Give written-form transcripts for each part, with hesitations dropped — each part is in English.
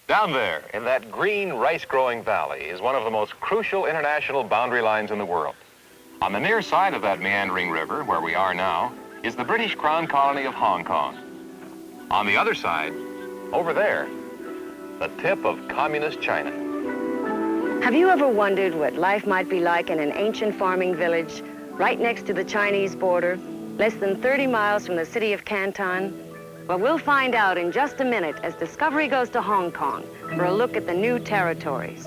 Down there, in that green rice-growing valley, is one of the most crucial international boundary lines in the world. On the near side of that meandering river, where we are now, is the British Crown colony of Hong Kong. On the other side, over there, the tip of communist China. Have you ever wondered what life might be like in an ancient farming village right next to the Chinese border, less than 30 miles from the city of Canton? Well, we'll find out in just a minute as Discovery goes to Hong Kong for a look at the new territories.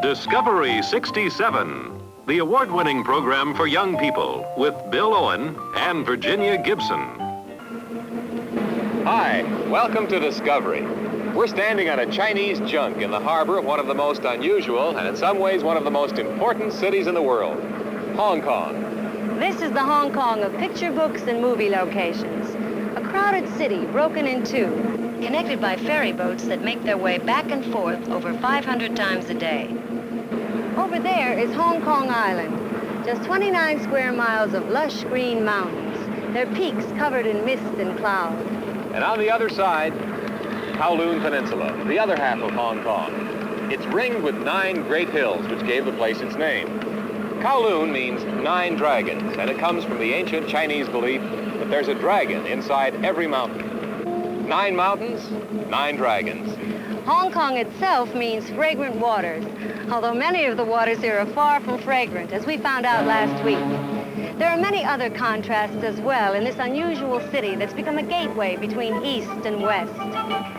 Discovery 67, the award-winning program for young people with Bill Owen and Virginia Gibson. Hi, welcome to Discovery. We're standing on a Chinese junk in the harbor of one of the most unusual and in some ways one of the most important cities in the world, Hong Kong. This is the Hong Kong of picture books and movie locations. A crowded city broken in two, connected by ferry boats that make their way back and forth over 500 times a day. Over there is Hong Kong Island, just 29 square miles of lush green mountains, their peaks covered in mist and cloud. And on the other side, Kowloon Peninsula, the other half of Hong Kong. It's ringed with 9 great hills, which gave the place its name. Kowloon means 9 dragons, and it comes from the ancient Chinese belief that there's a dragon inside every mountain. 9 mountains, 9 dragons. Hong Kong itself means fragrant waters, although many of the waters here are far from fragrant, as we found out last week. There are many other contrasts as well in this unusual city that's become a gateway between East and West.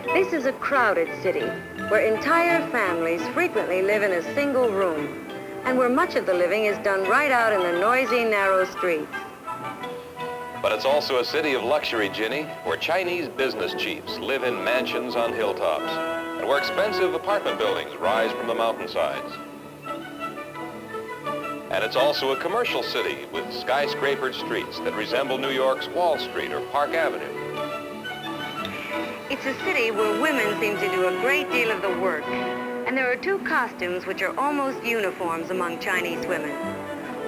This is a crowded city where entire families frequently live in a single room, and where much of the living is done right out in the noisy, narrow streets. But it's also a city of luxury, Ginny, where Chinese business chiefs live in mansions on hilltops, and where expensive apartment buildings rise from the mountainsides. And it's also a commercial city with skyscrapered streets that resemble New York's Wall Street or Park Avenue. It's a city where women seem to do a great deal of the work, and there are 2 costumes which are almost uniforms among Chinese women.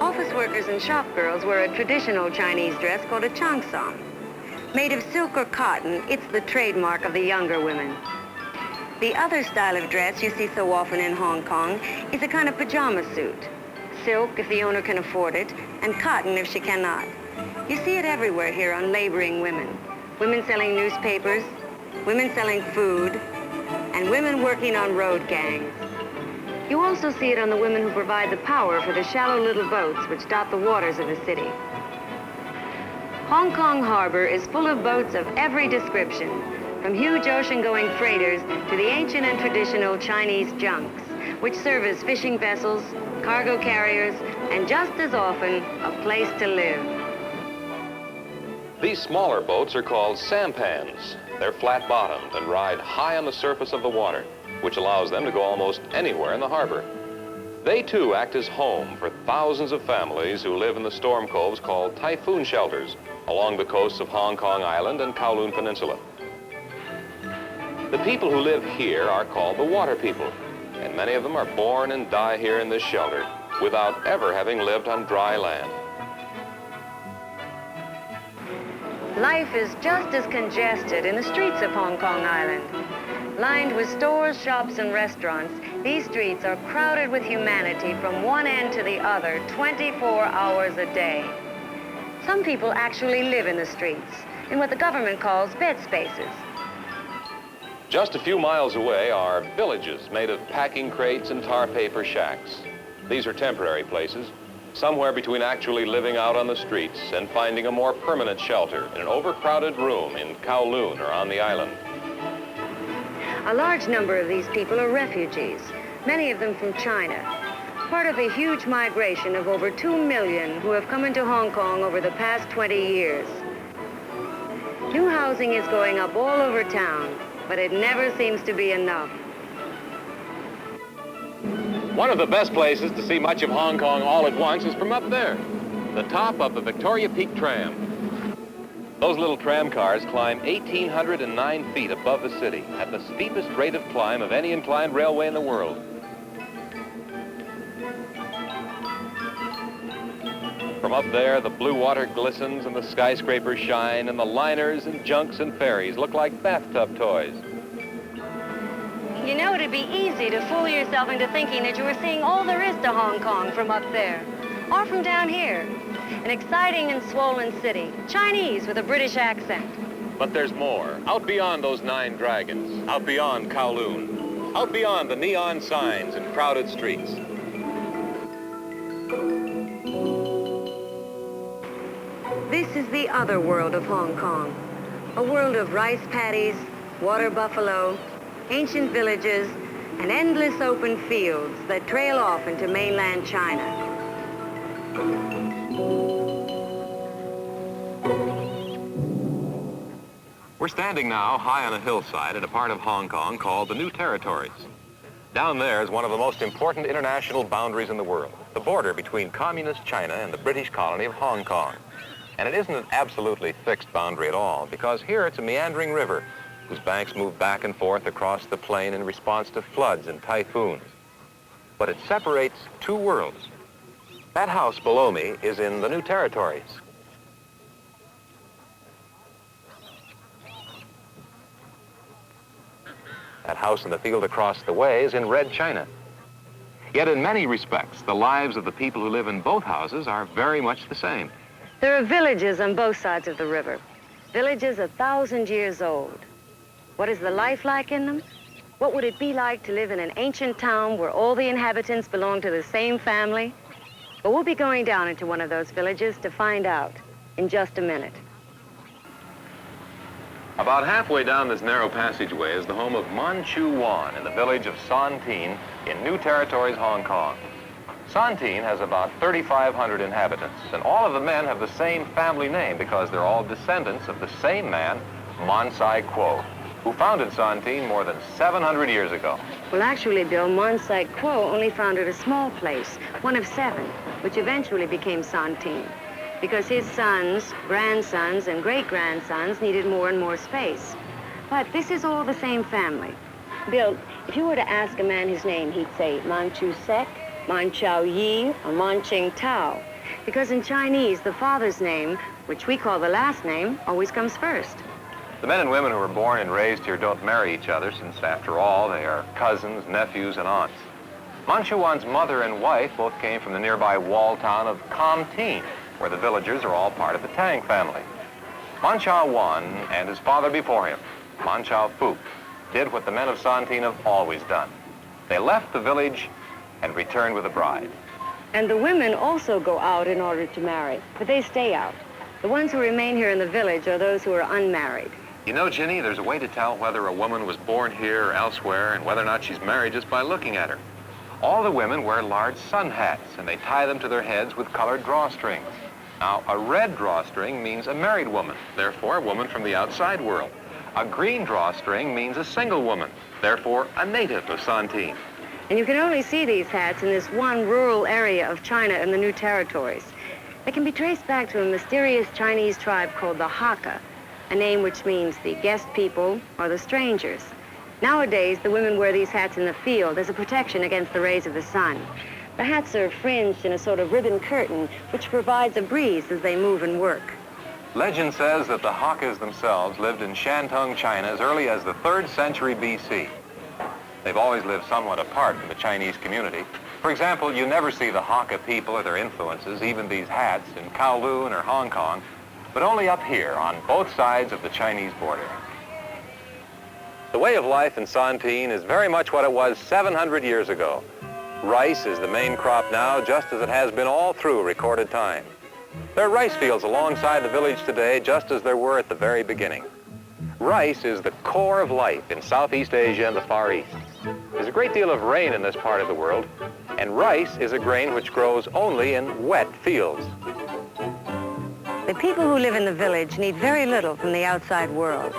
Office workers and shop girls wear a traditional Chinese dress called a cheongsam. Made of silk or cotton, it's the trademark of the younger women. The other style of dress you see so often in Hong Kong is a kind of pajama suit. Silk if the owner can afford it, and cotton if she cannot. You see it everywhere here on laboring women. Women selling newspapers, women selling food, and women working on road gangs. You also see it on the women who provide the power for the shallow little boats which dot the waters of the city. Hong Kong Harbor is full of boats of every description, from huge ocean-going freighters to the ancient and traditional Chinese junks, which serve as fishing vessels, cargo carriers, and just as often, a place to live. These smaller boats are called sampans. They're flat-bottomed and ride high on the surface of the water, which allows them to go almost anywhere in the harbor. They, too, act as home for thousands of families who live in the storm coves called typhoon shelters along the coasts of Hong Kong Island and Kowloon Peninsula. The people who live here are called the water people, and many of them are born and die here in this shelter without ever having lived on dry land. Life is just as congested in the streets of Hong Kong Island. Lined with stores, shops, and restaurants, these streets are crowded with humanity from one end to the other 24 hours a day. Some people actually live in the streets, in what the government calls bed spaces. Just a few miles away are villages made of packing crates and tar paper shacks. These are temporary places, somewhere between actually living out on the streets and finding a more permanent shelter in an overcrowded room in Kowloon or on the island. A large number of these people are refugees, many of them from China, part of a huge migration of over 2 million who have come into Hong Kong over the past 20 years. New housing is going up all over town, but it never seems to be enough. One of the best places to see much of Hong Kong all at once is from up there, the top of the Victoria Peak tram. Those little tram cars climb 1,809 feet above the city at the steepest rate of climb of any inclined railway in the world. From up there, the blue water glistens and the skyscrapers shine, and the liners and junks and ferries look like bathtub toys. You know, it'd be easy to fool yourself into thinking that you were seeing all there is to Hong Kong from up there, or from down here. An exciting and swollen city, Chinese with a British accent. But there's more. Out beyond those 9 dragons, out beyond Kowloon, out beyond the neon signs and crowded streets. This is the other world of Hong Kong, a world of rice paddies, water buffalo, ancient villages, and endless open fields that trail off into mainland China. We're standing now high on a hillside in a part of Hong Kong called the New Territories. Down there is one of the most important international boundaries in the world, the border between communist China and the British colony of Hong Kong. And it isn't an absolutely fixed boundary at all, because here it's a meandering river whose banks move back and forth across the plain in response to floods and typhoons. But it separates 2 worlds. That house below me is in the New Territories. That house in the field across the way is in Red China. Yet in many respects, the lives of the people who live in both houses are very much the same. There are villages on both sides of the river, villages 1,000 years old. What is the life like in them? What would it be like to live in an ancient town where all the inhabitants belong to the same family? Well, we'll be going down into one of those villages to find out in just a minute. About halfway down this narrow passageway is the home of Manchuan in the village of San Tin in New Territories, Hong Kong. San Tin has about 3,500 inhabitants, and all of the men have the same family name because they're all descendants of the same man, Man Sai Kwo, who founded San Tin more than 700 years ago. Well, actually, Bill, Man Sai Kwo only founded a small place, one of 7, which eventually became San Tin, because his sons, grandsons, and great-grandsons needed more and more space. But this is all the same family. Bill, if you were to ask a man his name, he'd say Manchu Sek, Manchao Yi, or Manching Tao, because in Chinese, the father's name, which we call the last name, always comes first. The men and women who were born and raised here don't marry each other, since, after all, they are cousins, nephews, and aunts. Manchuan's mother and wife both came from the nearby wall town of Kam Tin, where the villagers are all part of the Tang family. Manchao Wan and his father before him, Manchao Fu, did what the men of San Tin have always done. They left the village and returned with a bride. And the women also go out in order to marry, but they stay out. The ones who remain here in the village are those who are unmarried. You know, Ginny, there's a way to tell whether a woman was born here or elsewhere and whether or not she's married just by looking at her. All the women wear large sun hats, and they tie them to their heads with colored drawstrings. Now, a red drawstring means a married woman, therefore a woman from the outside world. A green drawstring means a single woman, therefore a native of San Tin. And you can only see these hats in this one rural area of China in the New Territories. They can be traced back to a mysterious Chinese tribe called the Hakka, a name which means the guest people or the strangers. Nowadays, the women wear these hats in the field as a protection against the rays of the sun. The hats are fringed in a sort of ribbon curtain, which provides a breeze as they move and work. Legend says that the Hakkas themselves lived in Shantung, China as early as the 3rd century BC. They've always lived somewhat apart from the Chinese community. For example, you never see the Hakka people or their influences, even these hats, in Kowloon or Hong Kong, but only up here on both sides of the Chinese border. The way of life in San Tin is very much what it was 700 years ago. Rice is the main crop now, just as it has been all through recorded time. There are rice fields alongside the village today, just as there were at the very beginning. Rice is the core of life in Southeast Asia and the Far East. There's a great deal of rain in this part of the world, and rice is a grain which grows only in wet fields. The people who live in the village need very little from the outside world.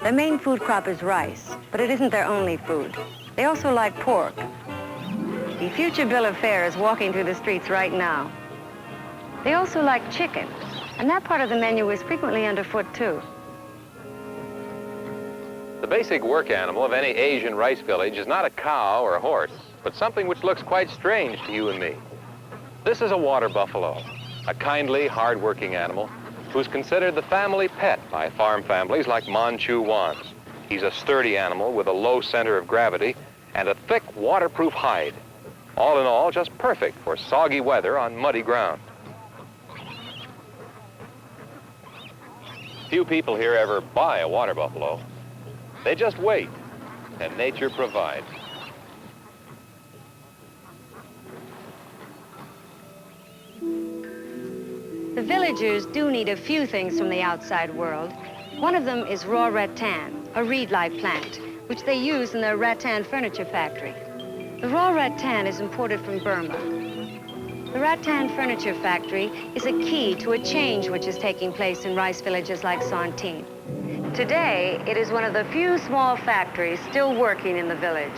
Their main food crop is rice, but it isn't their only food. They also like pork. The future bill of fare is walking through the streets right now. They also like chicken, And that part of the menu is frequently underfoot, too. The basic work animal of any Asian rice village is not a cow or a horse, but something which looks quite strange to you and me. This is a water buffalo, a kindly, hard-working animal who's considered the family pet by farm families like Manchuans. He's a sturdy animal with a low center of gravity and a thick, waterproof hide. All in all, just perfect for soggy weather on muddy ground. Few people here ever buy a water buffalo. They just wait, and nature provides. The villagers do need a few things from the outside world. One of them is raw rattan, a reed-like plant, which they use in their Rattan furniture factory. The raw rattan is imported from Burma. The Rattan furniture factory is a key to a change which is taking place in rice villages like Santin. Today, it is one of the few small factories still working in the village.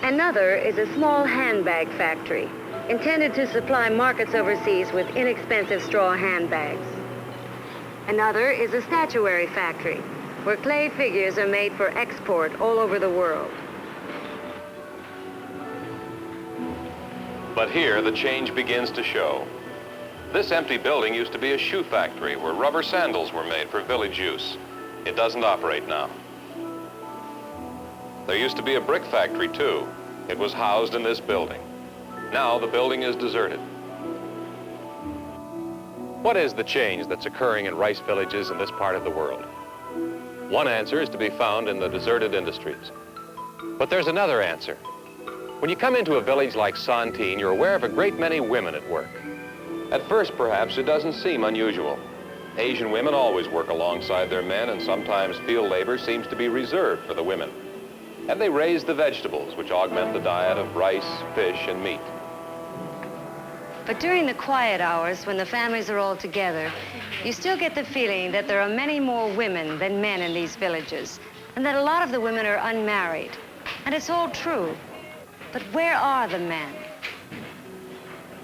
Another is a small handbag factory, intended to supply markets overseas with inexpensive straw handbags. Another is a statuary factory, where clay figures are made for export all over the world. But here, the change begins to show. This empty building used to be a shoe factory where rubber sandals were made for village use. It doesn't operate now. There used to be a brick factory, too. It was housed in this building. Now the building is deserted. What is the change that's occurring in rice villages in this part of the world? One answer is to be found in the deserted industries. But there's another answer. When you come into a village like Santin, you're aware of a great many women at work. At first, perhaps, it doesn't seem unusual. Asian women always work alongside their men, and sometimes field labor seems to be reserved for the women. And they raise the vegetables, which augment the diet of rice, fish, and meat. But during the quiet hours, when the families are all together, you still get the feeling that there are many more women than men in these villages, and that a lot of the women are unmarried. And it's all true. But where are the men?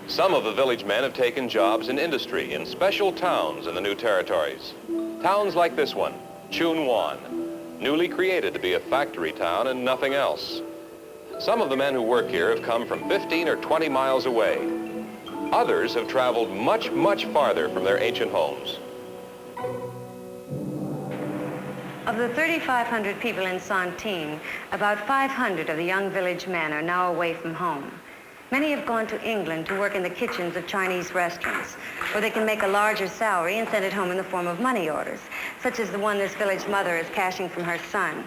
Some of the village men have taken jobs in industry in special towns in the new territories. Towns like this one, Chunwan, newly created to be a factory town and nothing else. Some of the men who work here have come from 15 or 20 miles away. Others have traveled much, much farther from their ancient homes. Of the 3,500 people in Santin, about 500 of the young village men are now away from home. Many have gone to England to work in the kitchens of Chinese restaurants, where they can make a larger salary and send it home in the form of money orders, such as the one this village mother is cashing from her son.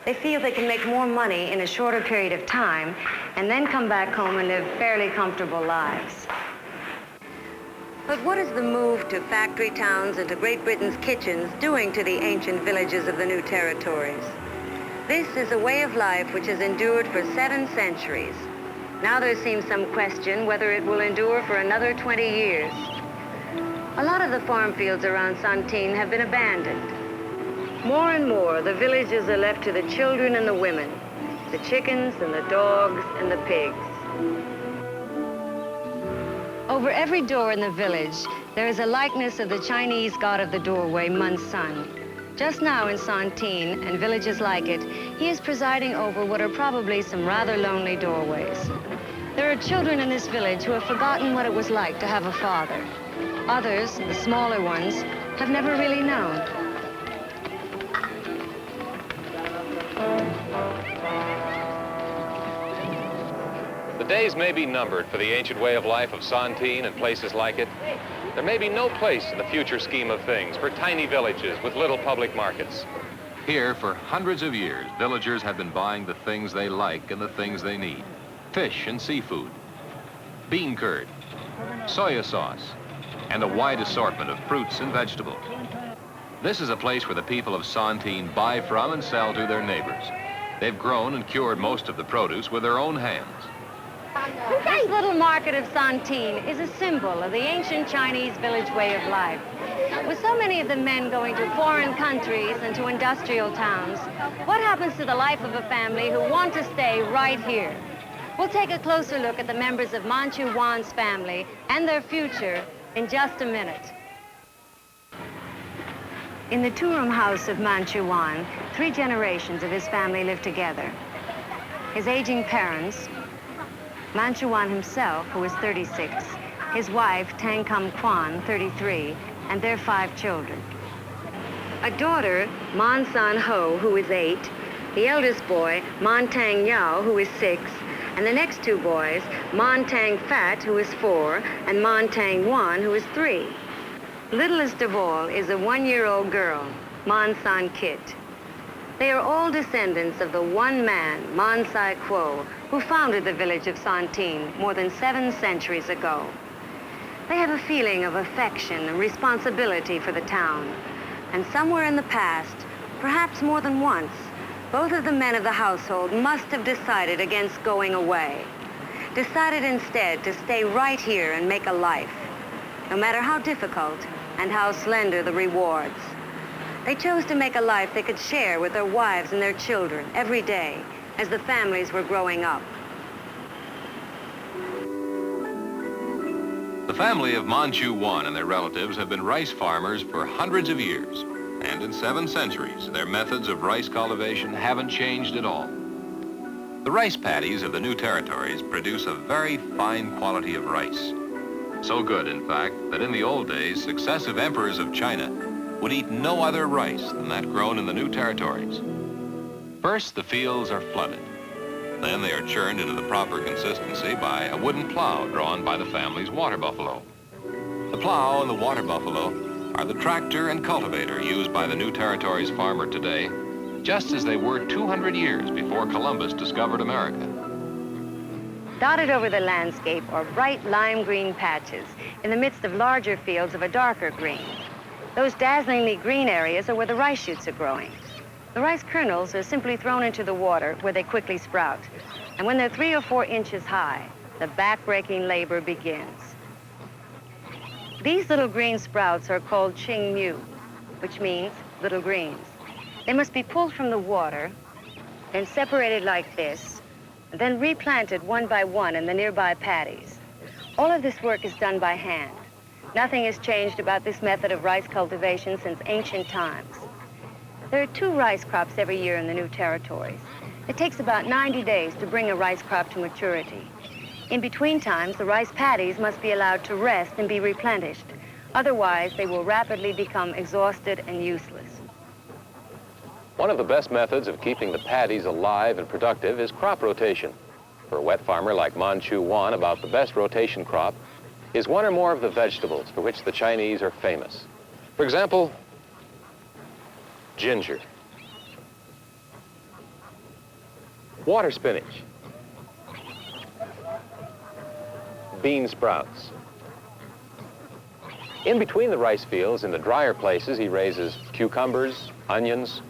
They feel they can make more money in a shorter period of time and then come back home and live fairly comfortable lives. But what is the move to factory towns and to Great Britain's kitchens doing to the ancient villages of the new territories? This is a way of life which has endured for 7 centuries. Now there seems some question whether it will endure for another 20 years. A lot of the farm fields around Santin have been abandoned. More and more, the villages are left to the children and the women, the chickens and the dogs and the pigs. Over every door in the village, there is a likeness of the Chinese god of the doorway, Manchuan. Just now in Santin and villages like it, he is presiding over what are probably some rather lonely doorways. There are children in this village who have forgotten what it was like to have a father. Others, the smaller ones, have never really known. The days may be numbered for the ancient way of life of Santin and places like it. There may be no place in the future scheme of things for tiny villages with little public markets. Here, for hundreds of years, villagers have been buying the things they like and the things they need. Fish and seafood, bean curd, soya sauce, and a wide assortment of fruits and vegetables. This is a place where the people of Santin buy from and sell to their neighbors. They've grown and cured most of the produce with their own hands. This little market of Santin is a symbol of the ancient Chinese village way of life. With so many of the men going to foreign countries and to industrial towns, what happens to the life of a family who want to stay right here? We'll take a closer look at the members of Manchuan's family and their future In just a minute. In the two-room house of Manchuan, 3 generations of his family live together. His aging parents, Manchuan himself, who is 36, his wife, Tang Kum Kwan, 33, and their 5 children. A daughter, Man San Ho, who is 8, the eldest boy, Man Tang Yao, who is 6, and the next 2 boys, Man Tang Fat, who is 4, and Man Tang Wan, who is 3. Littlest of all is a 1-year-old girl, Man San Kit. They are all descendants of the one man, Man Sai Kwo, who founded the village of Santin more than 7 centuries ago. They have a feeling of affection and responsibility for the town. And somewhere in the past, perhaps more than once, both of the men of the household must have decided against going away. Decided instead to stay right here and make a life, no matter how difficult and how slender the rewards. They chose to make a life they could share with their wives and their children every day as the families were growing up. The family of Manchuan and their relatives have been rice farmers for hundreds of years, and in 7 centuries, their methods of rice cultivation haven't changed at all. The rice paddies of the new territories produce a very fine quality of rice. So good, in fact, that in the old days, successive emperors of China would eat no other rice than that grown in the new territories. First, the fields are flooded. Then they are churned into the proper consistency by a wooden plow drawn by the family's water buffalo. The plow and the water buffalo are the tractor and cultivator used by the new territories farmer today, just as they were 200 years before Columbus discovered America. Dotted over the landscape are bright lime green patches in the midst of larger fields of a darker green. Those dazzlingly green areas are where the rice shoots are growing. The rice kernels are simply thrown into the water where they quickly sprout. And when they're 3 or 4 inches high, the back-breaking labor begins. These little green sprouts are called Qing Mu, which means little greens. They must be pulled from the water, then separated like this, and then replanted one by one in the nearby paddies. All of this work is done by hand. Nothing has changed about this method of rice cultivation since ancient times. There are 2 rice crops every year in the new territories. It takes about 90 days to bring a rice crop to maturity. In between times, the rice paddies must be allowed to rest and be replenished. Otherwise, they will rapidly become exhausted and useless. One of the best methods of keeping the paddies alive and productive is crop rotation. For a wet farmer like Manchuan, about the best rotation crop is 1 or more of the vegetables for which the Chinese are famous. For example, ginger, water spinach, bean sprouts. In between the rice fields, in the drier places, he raises cucumbers, onions,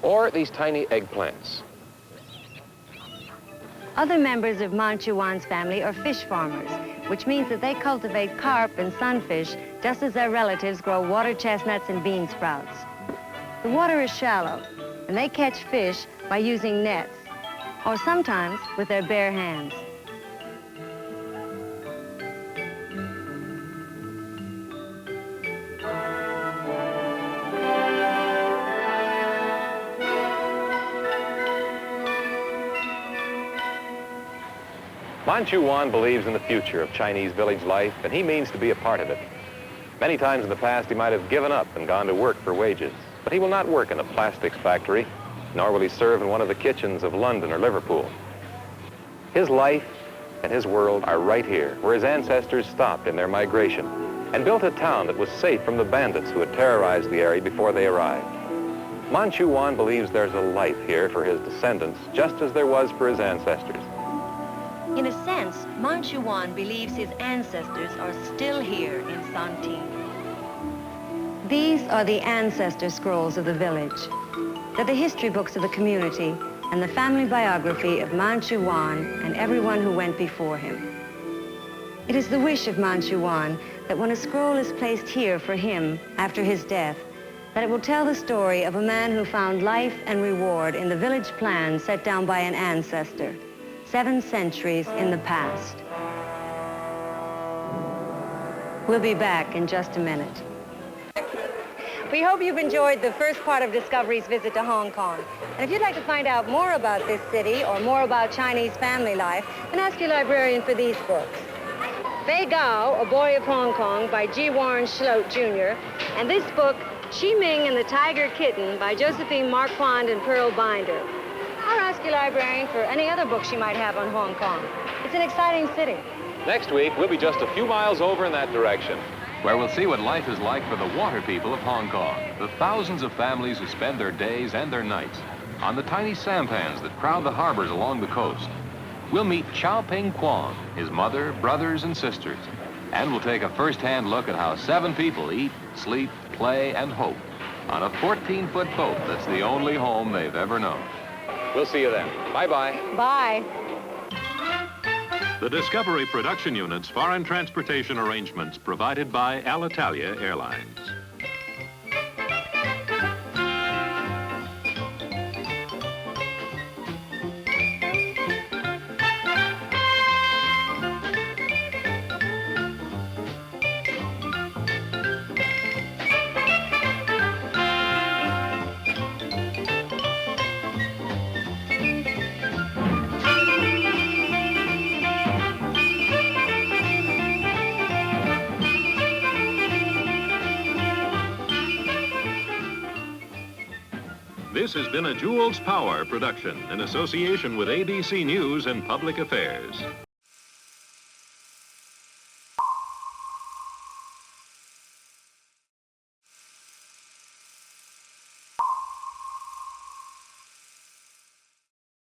or these tiny eggplants. Other members of Manchuan's family are fish farmers, which means that they cultivate carp and sunfish just as their relatives grow water chestnuts and bean sprouts. The water is shallow, and they catch fish by using nets, or sometimes with their bare hands. Manchuan believes in the future of Chinese village life, and he means to be a part of it. Many times in the past, he might have given up and gone to work for wages, but he will not work in a plastics factory, nor will he serve in one of the kitchens of London or Liverpool. His life and his world are right here, where his ancestors stopped in their migration and built a town that was safe from the bandits who had terrorized the area before they arrived. Manchuan believes there's a life here for his descendants, just as there was for his ancestors. In a sense, Manchuan believes his ancestors are still here in Santin. These are the ancestor scrolls of the village. They're the history books of the community and the family biography of Manchuan and everyone who went before him. It is the wish of Manchuan that when a scroll is placed here for him after his death, that it will tell the story of a man who found life and reward in the village plan set down by an ancestor 7 centuries in the past. We'll be back in just a minute. We hope you've enjoyed the first part of Discovery's visit to Hong Kong. And if you'd like to find out more about this city or more about Chinese family life, then ask your librarian for these books. Fei Gao, A Boy of Hong Kong by G. Warren Schlote, Jr., and this book, Chi Ming and the Tiger Kitten by Josephine Marquand and Pearl Binder. Or ask your librarian for any other books you might have on Hong Kong. It's an exciting city. Next week, we'll be just a few miles over in that direction, where we'll see what life is like for the water people of Hong Kong, the thousands of families who spend their days and their nights on the tiny sampans that crowd the harbors along the coast. We'll meet Chow Ping Kwong, his mother, brothers, and sisters, and we'll take a first-hand look at how 7 people eat, sleep, play, and hope on a 14-foot boat that's the only home they've ever known. We'll see you then. Bye-bye. Bye. The Discovery Production Unit's foreign transportation arrangements provided by Alitalia Airlines. This has been a Jules Power production in association with ABC News and Public Affairs.